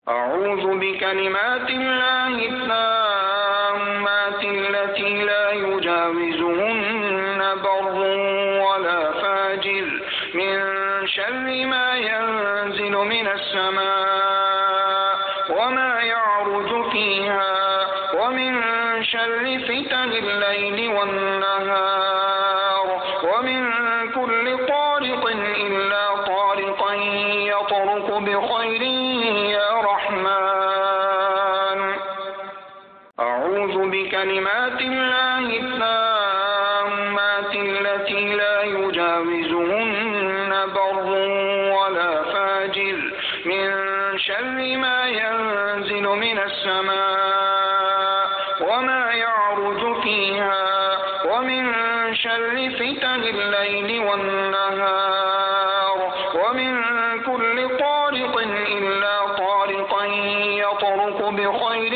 أعوذ بكلمات الله التامات التي لا يجاوزهن بر ولا فاجر من شر ما ينزل من السماء وما يعرج فيها ومن شر فتن الليل والنهار ومن كل طارق إلا طارقا يطرق بخير يا رحمن. أعوذ بكلمات الله التامات التي لا يجاوزهن بر ولا فاجر من شر ما ينزل من السماء وما يعرج فيها ومن شر فتن الليل والنهار ومن كل طارق إلا طارقا يطرق بخير